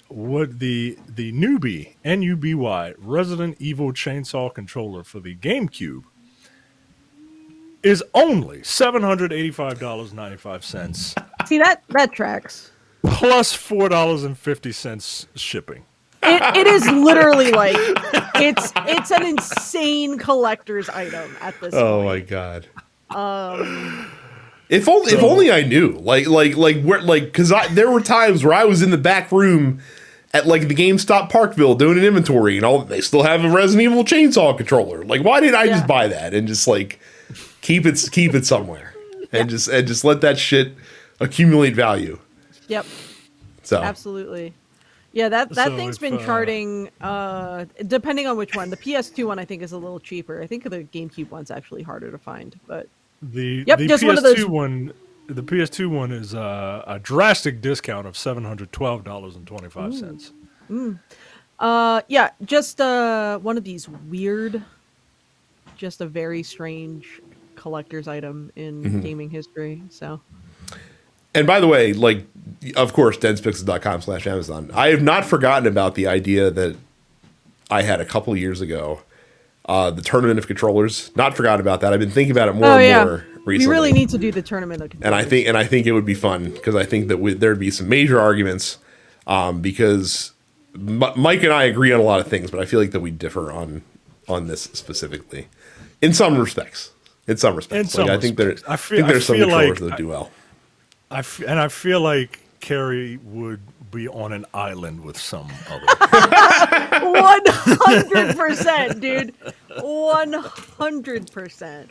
what the newbie NUBY Resident Evil chainsaw controller for the GameCube is only $785.95. See that tracks. Plus $4.50 shipping. It is literally like it's an insane collector's item at this point. Oh my god. If only I knew. Because there were times where I was in the back room at like the GameStop Parkville doing an inventory, and they still have a Resident Evil chainsaw controller. Like, why didn't I just buy that and just like keep it somewhere and just let that shit accumulate value? Yep. So absolutely. Yeah, that thing's been charting, depending on which one. The PS2 one, I think, is a little cheaper. I think the GameCube one's actually harder to find. But the just PS2 one of those... the PS2 one is a drastic discount of $712.25. Yeah, just one of these weird, just a very strange collector's item in gaming history. So. And by the way, like, of course, DensePixels.com/Amazon. I have not forgotten about the idea that I had a couple of years ago, the tournament of controllers. Not forgotten about that. I've been thinking about it more and more recently. We really need to do the tournament of controllers. And I think it would be fun because I think that there'd be some major arguments because Mike and I agree on a lot of things, but I feel like that we differ on this specifically, in some respects. I think there's some controllers that do well. I feel like Carrie would be on an island with some other. 100%, dude. 100%.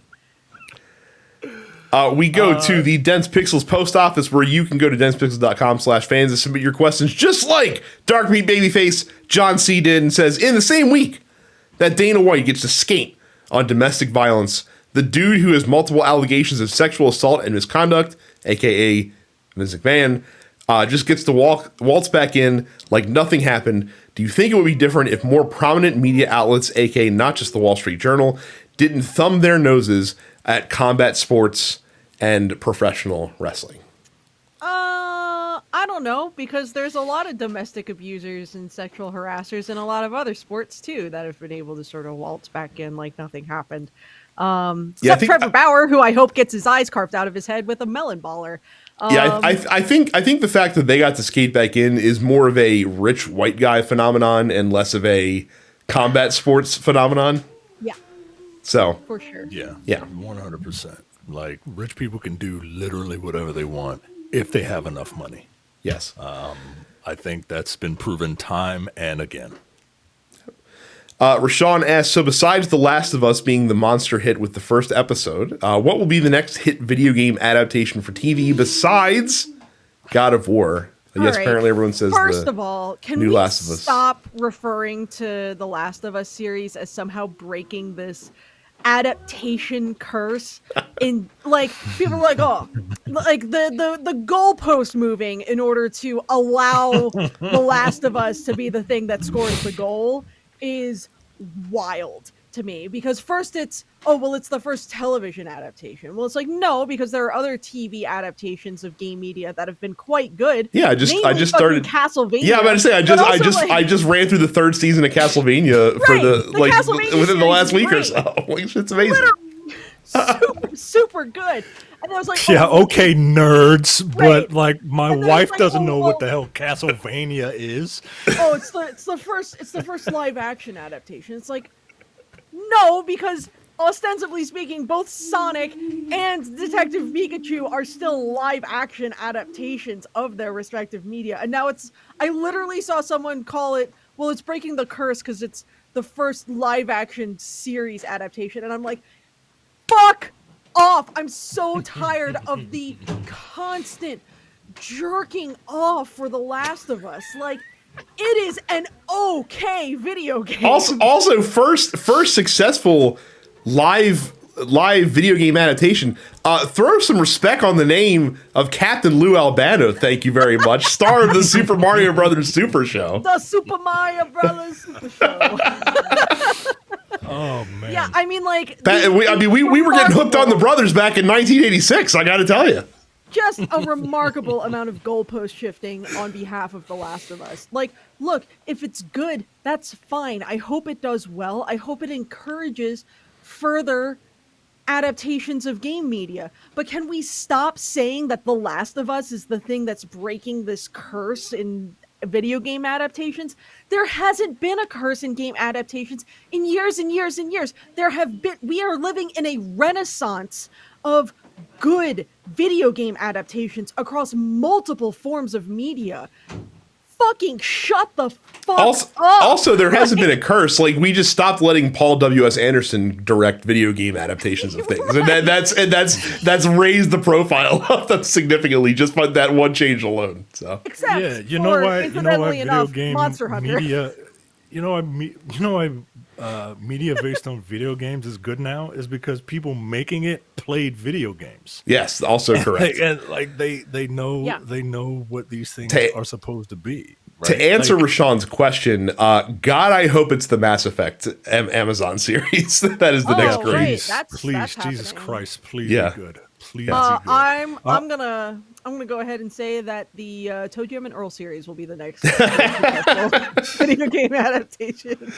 We go to the Dense Pixels post office, where you can go to densepixels.com/fans and submit your questions, just like Dark Meat Babyface John C. did, and says, in the same week that Dana White gets to skate on domestic violence, the dude who has multiple allegations of sexual assault and misconduct, a.k.a. Vince McMahon, just gets to waltz back in like nothing happened. Do you think it would be different if more prominent media outlets, a.k.a. not just the Wall Street Journal, didn't thumb their noses at combat sports and professional wrestling? I don't know, because there's a lot of domestic abusers and sexual harassers in a lot of other sports too that have been able to sort of waltz back in like nothing happened. Except Trevor Bauer, who I hope gets his eyes carved out of his head with a melon baller. I think the fact that they got to skate back in is more of a rich white guy phenomenon and less of a combat sports phenomenon. Yeah. So for sure. Yeah. 100%. Like, rich people can do literally whatever they want if they have enough money. Yes. I think that's been proven time and again. Rashawn asks, so besides The Last of Us being the monster hit with the first episode, what will be the next hit video game adaptation for TV besides God of War? Yes, right. Apparently everyone says First of all, can we stop referring to the Last of Us series as somehow breaking this adaptation curse? In like, people are like, oh, like the goalpost moving in order to allow The Last of Us to be the thing that scores the goal is wild to me, because first it's the first television adaptation. Well, it's like, no, because there are other TV adaptations of game media that have been quite good. Yeah, I just started Castlevania. Yeah, I'm about to say I just ran through the third season of Castlevania for within the last week or so. Like, it's amazing. Super good. And I was like, okay, nerds, right. But like my wife doesn't know what the hell Castlevania is. Oh, it's the first live action adaptation. It's like, no, because ostensibly speaking, both Sonic and Detective Pikachu are still live action adaptations of their respective media. And now I literally saw someone call it, well, it's breaking the curse because it's the first live action series adaptation. And I'm like, fuck off. I'm so tired of the constant jerking off for The Last of Us. Like, it is an okay video game. Also first successful live video game adaptation. Throw some respect on the name of Captain Lou Albano, thank you very much. Star of the Super Mario Brothers Super Show. The Super Mario Brothers Super Show. Oh man. Yeah, I mean, like, we were getting hooked on the brothers back in 1986, I gotta tell you. Just a remarkable amount of goalpost shifting on behalf of The Last of Us. Like, look, if it's good, that's fine. I hope it does well. I hope it encourages further adaptations of game media. But can we stop saying that The Last of Us is the thing that's breaking this curse in video game adaptations? There hasn't been a curse in game adaptations in years and years and years. We are living in a renaissance of good video game adaptations across multiple forms of media. Fucking shut the fuck up. Also, there hasn't been a curse. Like, we just stopped letting Paul W.S. Anderson direct video game adaptations of things, right. and that's raised the profile of them significally just by that one change alone. So, except yeah, you know why video game Monster Hunter. Media, media based on video games is good now is because people making it played video games. Yes, also correct. And they know what these things are supposed to be. Right? To answer Rashawn's question, God, I hope it's the Mass Effect Amazon series. That is the next great. Please, Jesus Christ, please be good. Please be good. I'm gonna go ahead and say that the ToeJam and Earl series will be the next video game adaptation.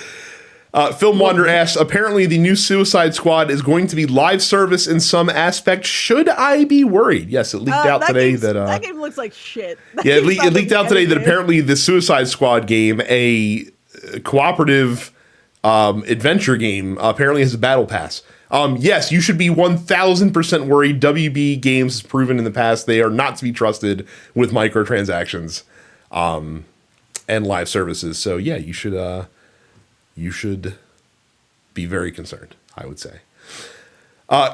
Film Wander asks, apparently the new Suicide Squad is going to be live service in some aspect. Should I be worried? Yes, it leaked out today that game looks like shit. It leaked out today that apparently the Suicide Squad game, a cooperative adventure game, apparently has a battle pass. Yes, you should be 1,000% worried. WB Games has proven in the past they are not to be trusted with microtransactions and live services. So yeah, you should be very concerned, I would say.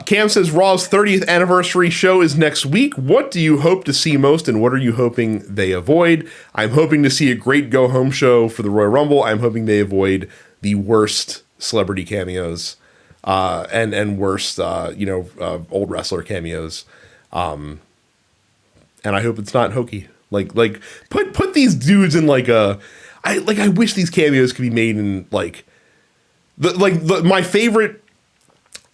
Cam says Raw's 30th anniversary show is next week. What do you hope to see most, and what are you hoping they avoid? I'm hoping to see a great go-home show for the Royal Rumble. I'm hoping they avoid the worst celebrity cameos and worst, old wrestler cameos. And I hope it's not hokey. Like put these dudes in I wish these cameos could be made in my favorite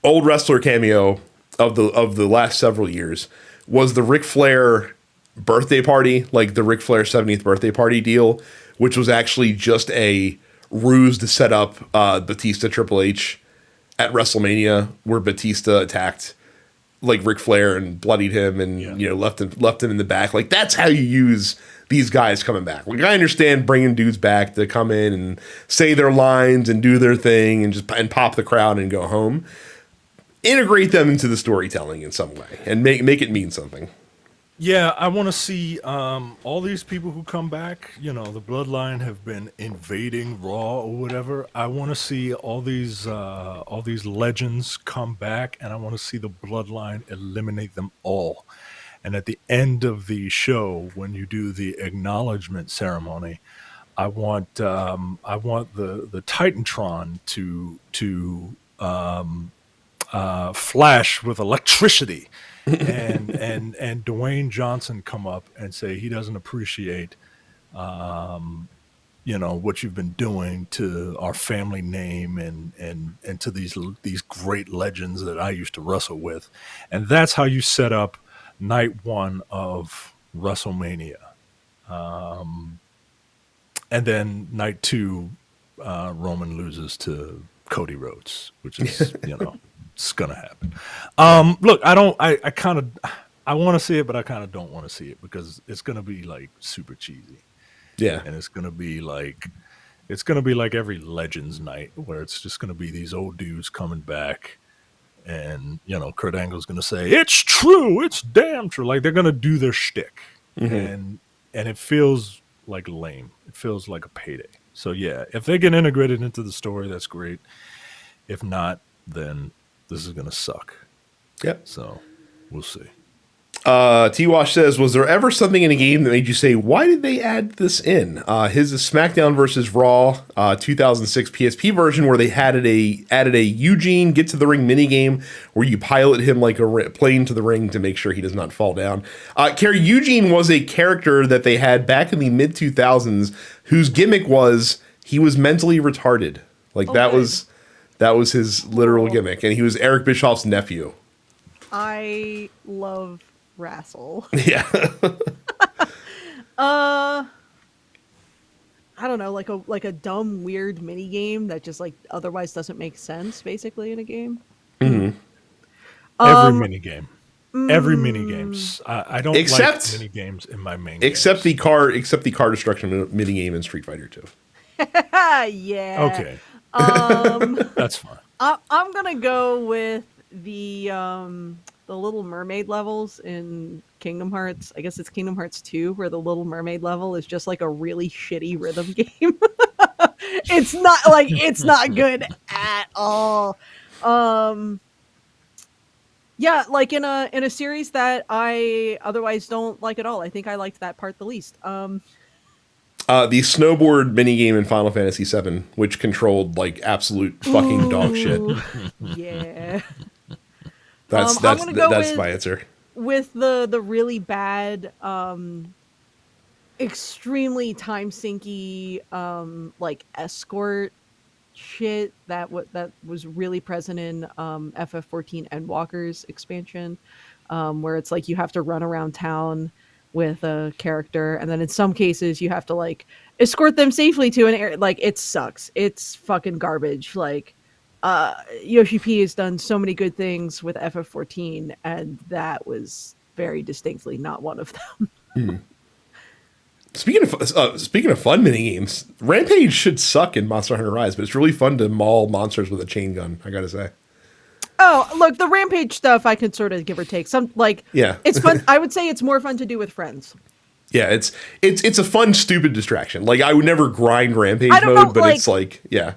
old wrestler cameo of the last several years was the Ric Flair birthday party, like the Ric Flair 70th birthday party deal, which was actually just a ruse to set up Batista Triple H at WrestleMania, where Batista attacked Ric Flair and bloodied him and left him in the back. Like, that's how you use these guys coming back. Like, I understand bringing dudes back to come in and say their lines and do their thing and pop the crowd and go home. Integrate them into the storytelling in some way and make it mean something. Yeah, I want to see all these people who come back. The Bloodline have been invading Raw or whatever. I want to see all these legends come back, and I want to see the Bloodline eliminate them all. And at the end of the show, when you do the acknowledgement ceremony, I want the Titantron to flash with electricity. and Dwayne Johnson come up and say he doesn't appreciate what you've been doing to our family name and to these great legends that I used to wrestle with. And that's how you set up night one of WrestleMania. And then night two, Roman loses to Cody Rhodes, which is it's gonna happen. Look, I want to see it, but I kind of don't want to see it because it's gonna be super cheesy. Yeah, and it's gonna be like every Legends night where it's just gonna be these old dudes coming back, and Kurt Angle's gonna say it's true, it's damn true. Like, they're gonna do their shtick, and it feels lame. It feels like a payday. So yeah, if they get integrated into the story, that's great. If not, then this is going to suck. Yep. So we'll see. T-Wash says, was there ever something in a game that made you say, why did they add this in? His is SmackDown versus Raw 2006 PSP version, where they added a Eugene get to the ring minigame where you pilot him like a plane to the ring to make sure he does not fall down. Carrie, Eugene was a character that they had back in the mid-2000s whose gimmick was he was mentally retarded. That was his literal gimmick, and he was Eric Bischoff's nephew. I love Wrestle. Yeah. I don't know, like a dumb, weird mini game that just otherwise doesn't make sense, basically, in a game. Mm-hmm. Every mini game. Every mini games. I don't like mini games in my main except games. the car destruction mini game in Street Fighter 2. Yeah. Okay. That's fine. I'm gonna go with the Little Mermaid levels in Kingdom Hearts. I guess it's Kingdom Hearts 2, where the Little Mermaid level is just a really shitty rhythm game. It's not good at all. Yeah, in a series that I otherwise don't like at all. I think I liked that part the least. The snowboard minigame in Final Fantasy VII, which controlled absolute fucking dog shit. Yeah. That's my answer. With the really bad, extremely time sinky, escort shit that was really present in FF14 Endwalker's expansion, where it's you have to run around town with a character, and then in some cases you have to escort them safely to an area. Like, it sucks. It's fucking garbage. Like, Yoshi P has done so many good things with FF14, and that was very distinctly not one of them. Speaking of fun mini games, Rampage should suck in Monster Hunter Rise, but it's really fun to maul monsters with a chain gun, I gotta say. Oh, look, the Rampage stuff I could sort of give or take. Yeah. It's fun. I would say it's more fun to do with friends. Yeah, it's a fun, stupid distraction. Like, I would never grind Rampage mode, but it's like, yeah.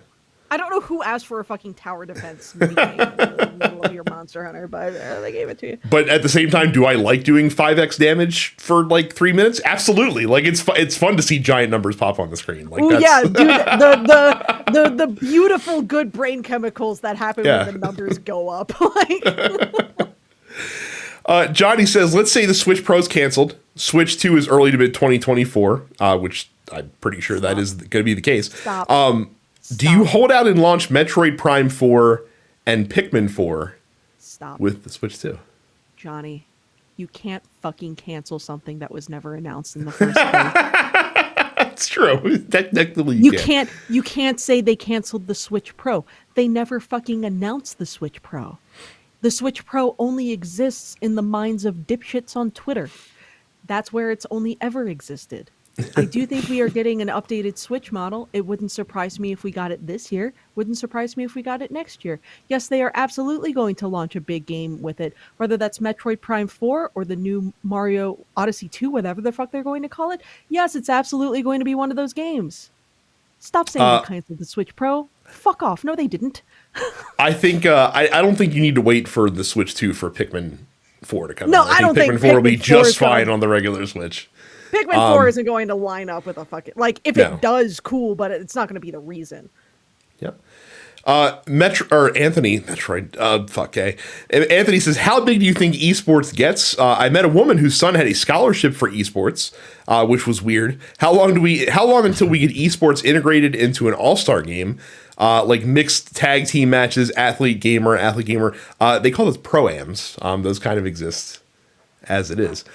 I don't know who asked for a fucking tower defense mini game in the middle of your Monster Hunter, but they gave it to you. But at the same time, do I like doing 5x damage for like 3 minutes? Absolutely. Like, it's fun to see giant numbers pop on the screen. Like, yeah, dude, the beautiful good brain chemicals that happen when the numbers go up. Johnny says, let's say the Switch Pro's canceled. Switch 2 is early to mid 2024, which I'm pretty sure that is going to be the case. Do you hold out and launch Metroid Prime 4 and Pikmin 4 with the Switch 2? Johnny, you can't fucking cancel something that was never announced in the first place. That's true. Technically, you can't say they canceled the Switch Pro. They never fucking announced the Switch Pro. The Switch Pro only exists in the minds of dipshits on Twitter. That's where it's only ever existed. I do think we are getting an updated Switch model. It wouldn't surprise me if we got it this year. Wouldn't surprise me if we got it next year. Yes, they are absolutely going to launch a big game with it, whether that's Metroid Prime 4 or the new Mario Odyssey 2, whatever the fuck they're going to call it. Yes, it's absolutely going to be one of those games. Stop saying they canceled the Switch Pro. Fuck off. No, they didn't. I think I don't think you need to wait for the Switch 2 for Pikmin 4 to come out. I don't think Pikmin 4 will be just fine on the regular Switch. Pikmin 4 isn't going to line up with a fucking... Like, if it does, cool, but it's not going to be the reason. Yep. Anthony says, how big do you think esports gets? I met a woman whose son had a scholarship for esports, which was weird. How long until we get esports integrated into an all-star game? Like mixed tag team matches, athlete gamer. They call those pro-ams. Those kind of exist as it is.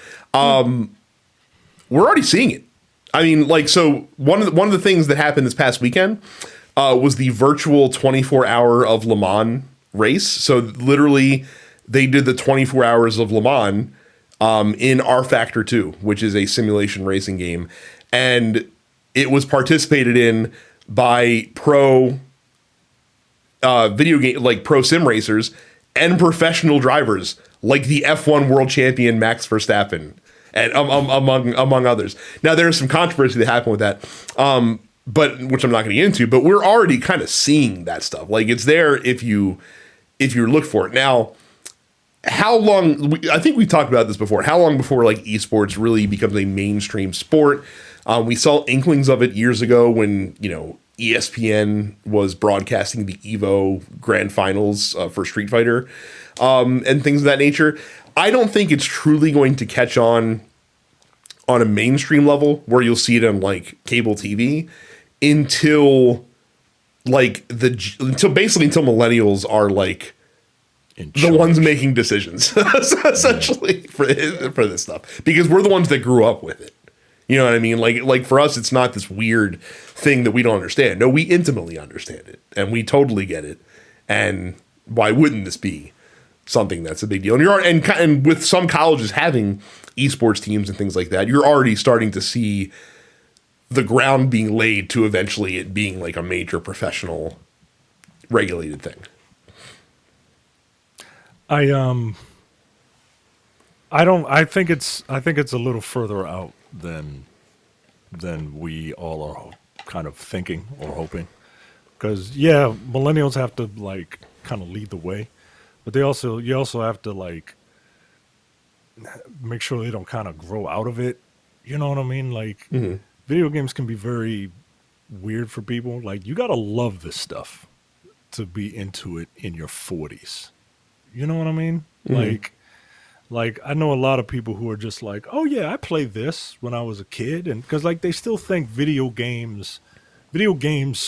We're already seeing it. I mean, like, so one of the things that happened this past weekend was the virtual 24-hour of Le Mans race. So literally, they did the 24 hours of Le Mans in R Factor 2, which is a simulation racing game, and it was participated in by pro video game, like pro sim racers and professional drivers, like the F1 world champion Max Verstappen. And among others. Now, there's some controversy that happened with that, but which I'm not going to get into. But we're already kind of seeing that stuff. Like, it's there if you look for it. Now, how long? I think we talked about this before. How long before like esports really becomes a mainstream sport? We saw inklings of it years ago when ESPN was broadcasting the Evo Grand Finals for Street Fighter and things of that nature. I don't think it's truly going to catch on a mainstream level where you'll see it on like cable TV until millennials are like the ones making decisions essentially for this stuff, because we're the ones that grew up with it. You know what I mean? Like for us, it's not this weird thing that we don't understand. No, we intimately understand it and we totally get it. And why wouldn't this be something that's a big deal? And with some colleges having esports teams and things like that, you're already starting to see the ground being laid to eventually it being like a major professional regulated thing. I think it's a little further out than we all are kind of thinking or hoping, because millennials have to like kind of lead the way. But you also have to like make sure they don't kind of grow out of it. You know what I mean? Like video games can be very weird for people. Like you gotta love this stuff to be into it in your 40s. You know what I mean? Like I know a lot of people who are just like, oh yeah, I played this when I was a kid, and because like they still think video games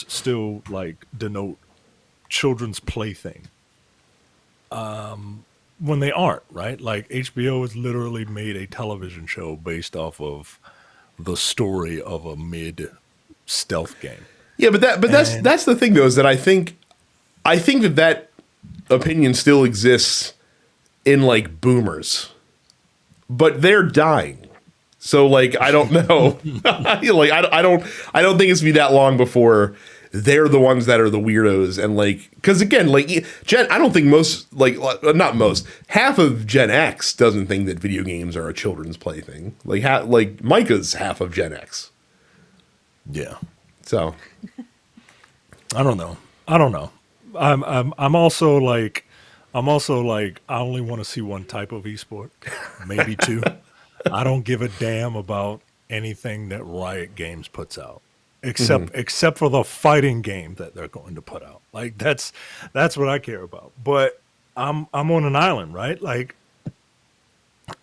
still like denote children's plaything. When they aren't, right? Like HBO has literally made a television show based off of the story of a stealth game. Yeah, but that's the thing though, is that I think that opinion still exists in like boomers, but they're dying. So like I don't know, like I don't think it's gonna be that long before they're the ones that are the weirdos. And like, because again, like I don't think most, like not most, half of Gen X doesn't think that video games are a children's plaything. Like Micah's half of Gen X. Yeah. So I don't know. I'm also like I only want to see one type of esport, maybe two. I don't give a damn about anything that Riot Games puts out, except for the fighting game that they're going to put out. Like that's what I care about. But I'm on an island, right? Like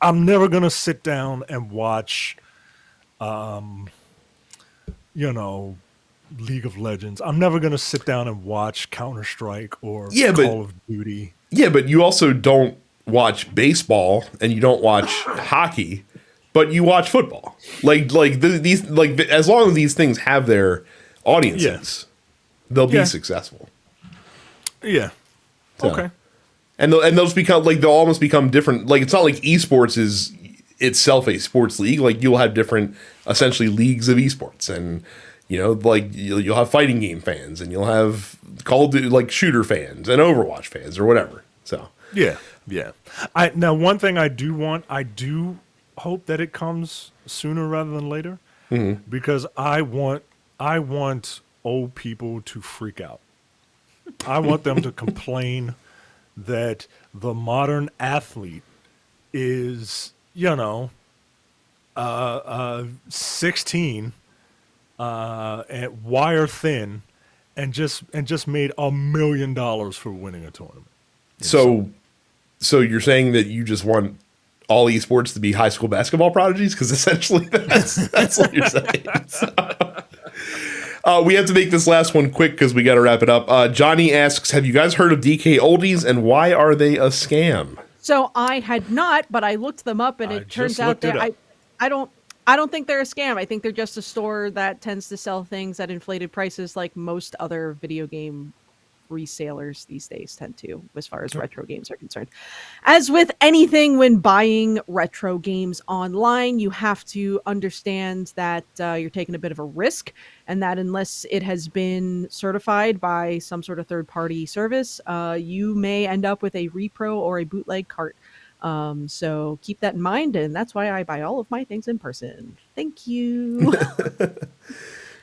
I'm never gonna sit down and watch, League of Legends. I'm never gonna sit down and watch Counter-Strike or Call of Duty. Yeah, but you also don't watch baseball and you don't watch hockey, but you watch football. These as long as these things have their audiences, they'll be successful. Yeah. So, okay. And those become like they'll almost become different. Like it's not like esports is itself a sports league. Like you'll have different essentially leagues of esports, and like you'll have fighting game fans, and you'll have Call of Duty like shooter fans and Overwatch fans or whatever. So yeah. Now one thing I do hope that it comes sooner rather than later, because I want old people to freak out. I want them to complain that the modern athlete is 16 and wire thin and just made $1 million for winning a tournament. So you're saying that you just want all esports to be high school basketball prodigies? Because essentially that's what you're saying. We have to make this last one quick because we got to wrap it up. Johnny asks, have you guys heard of DK Oldies, and why are they a scam? So I had not, but I looked them up, and it turns out that I don't think they're a scam. I think they're just a store that tends to sell things at inflated prices, like most other video game resellers these days tend to, as far as retro games are concerned. As with anything when buying retro games online, you have to understand that you're taking a bit of a risk, and that unless it has been certified by some sort of third-party service, you may end up with a repro or a bootleg cart. So keep that in mind, and that's why I buy all of my things in person. Thank you.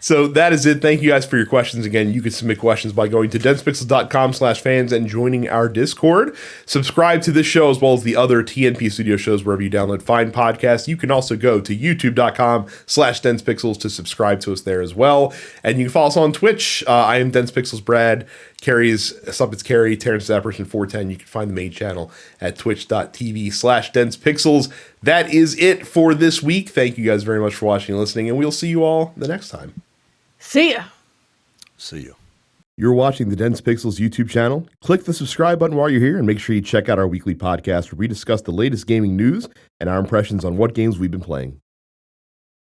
So that is it. Thank you guys for your questions. Again, you can submit questions by going to densepixels.com/fans and joining our Discord. Subscribe to this show as well as the other TNP Studio shows wherever you download fine podcasts. You can also go to youtube.com/densepixels to subscribe to us there as well. And you can follow us on Twitch. I am densepixels Brad. Carrie's it's Carrie, Terrence Zapperson 410. You can find the main channel at twitch.tv/densepixels. That is it for this week. Thank you guys very much for watching and listening, and we'll see you all the next time. See ya. See ya. You're watching the Dense Pixels YouTube channel. Click the subscribe button while you're here, and make sure you check out our weekly podcast where we discuss the latest gaming news and our impressions on what games we've been playing.